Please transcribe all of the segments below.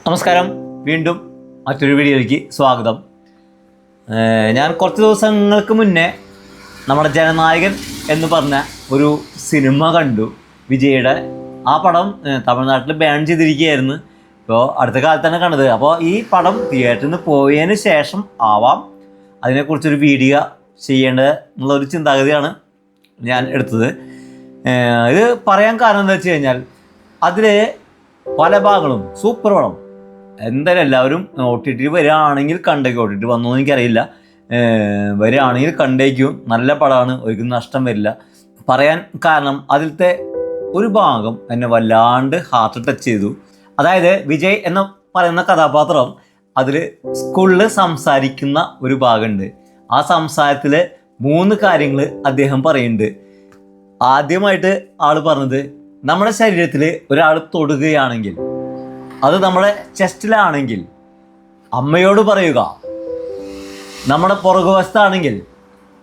നമസ്കാരം, വീണ്ടും മറ്റൊരു വീഡിയോയിലേക്ക് സ്വാഗതം. ഞാൻ കുറച്ച് ദിവസങ്ങൾക്ക് മുന്നേ നമ്മുടെ ജനനായകൻ എന്ന് പറഞ്ഞ ഒരു സിനിമ കണ്ടു. വിജയുടെ ആ പടം തമിഴ്നാട്ടിൽ ബാൻ ചെയ്തിരിക്കുകയായിരുന്നു. ഇപ്പോൾ അടുത്ത കാലത്താണ് കണ്ടത്. അപ്പോൾ ഈ പടം തിയേറ്ററിൽ നിന്ന് പോയതിന് ശേഷം ആവാം അതിനെക്കുറിച്ചൊരു വീഡിയോ ചെയ്യേണ്ടത് എന്നുള്ളൊരു ചിന്താഗതിയാണ് ഞാൻ എടുത്തത്. ഇത് പറയാൻ കാരണം എന്താ വെച്ച് കഴിഞ്ഞാൽ അതിൽ പല ഭാഗങ്ങളും സൂപ്പർ പടം. എന്തായാലും എല്ലാവരും OTT വരികയാണെങ്കിൽ കണ്ടേക്കും. OTT വന്നോന്ന് എനിക്കറിയില്ല. വരികയാണെങ്കിൽ കണ്ടേക്കും. നല്ല പടമാണ്, ഒരിക്കലും നഷ്ടം വരില്ല. പറയാൻ കാരണം അതിലത്തെ ഒരു ഭാഗം എന്നെ വല്ലാണ്ട് ഹാർട്ട് ടച്ച് ചെയ്തു. അതായത് വിജയ് എന്ന് പറയുന്ന കഥാപാത്രം അതിൽ സ്കൂളിൽ സംസാരിക്കുന്ന ഒരു ഭാഗമുണ്ട്. ആ സംസാരത്തിൽ 3 കാര്യങ്ങൾ അദ്ദേഹം പറയുന്നുണ്ട്. ആദ്യമായിട്ട് ആൾ പറഞ്ഞത്, നമ്മുടെ ശരീരത്തിൽ ഒരാൾ തൊടുകയാണെങ്കിൽ, അത് നമ്മുടെ ചെസ്റ്റിലാണെങ്കിൽ അമ്മയോട് പറയുക, നമ്മുടെ പുറകുവശത്താണെങ്കിൽ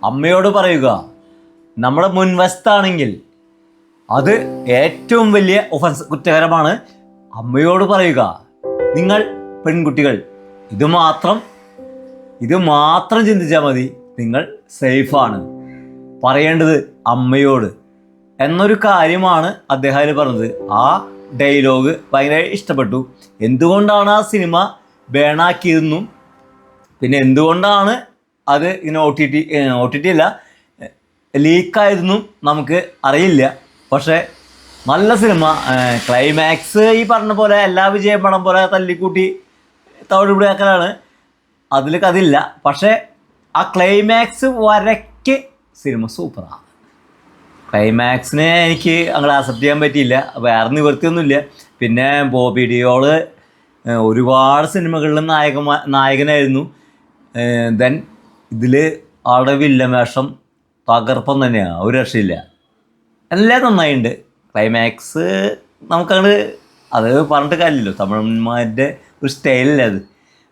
അമ്മയോട് പറയുക, നമ്മുടെ മുൻവശത്താണെങ്കിൽ അത് ഏറ്റവും വലിയ കുറ്റകരമാണ്, അമ്മയോട് പറയുക. നിങ്ങൾ പെൺകുട്ടികൾ ഇത് മാത്രം ചിന്തിച്ചാൽ മതി, നിങ്ങൾ സേഫാണ്. പറയേണ്ടത് അമ്മയോട് എന്നൊരു കാര്യമാണ് അദ്ദേഹം പറഞ്ഞത്. ആ ഡയലോഗ് ഭയങ്കര ഇഷ്ടപ്പെട്ടു. എന്തുകൊണ്ടാണ് ആ സിനിമ ബാനാക്കിയതെന്നും പിന്നെ എന്തുകൊണ്ടാണ് അത് ഇങ്ങനെ OTT അല്ല ലീക്കായതെന്നും നമുക്ക് അറിയില്ല. പക്ഷേ നല്ല സിനിമ. ക്ലൈമാക്സ് ഈ പറഞ്ഞ പോലെ എല്ലാ വിജയ പടം പോലെ തല്ലിക്കൂട്ടി തവിടുപിടിയാക്കലാണ്. അതിൽ കഥയില്ല. പക്ഷേ ആ ക്ലൈമാക്സ് വരയ്ക്ക് സിനിമ സൂപ്പറാണ്. ക്ലൈമാക്സിനെ എനിക്ക് അങ്ങനെ അക്സെപ്റ്റ് ചെയ്യാൻ പറ്റിയില്ല. വേറെ നിവൃത്തിയൊന്നുമില്ല. പിന്നെ ബോബി ഡിയോള് ഒരുപാട് സിനിമകളിലും നായകനായിരുന്നു. ദെൻ ഇതിൽ ആളുടെ വില്ലൻ വേഷം തകർപ്പം തന്നെയാണ്, ഒരു രക്ഷയില്ല. എല്ലാം നന്നായിട്ടുണ്ട്. ക്ലൈമാക്സ് നമുക്കങ്ങോട്ട് അത് പറഞ്ഞിട്ട് കാര്യമില്ലല്ലോ, തമിഴന്മാരുടെ ഒരു സ്റ്റൈലല്ലേ അത്.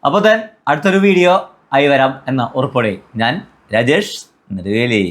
അപ്പോൾ അടുത്തൊരു വീഡിയോ ആയി വരാം എന്ന ഉറപ്പോടെ ഞാൻ രാജേഷ് നെടുവേലി.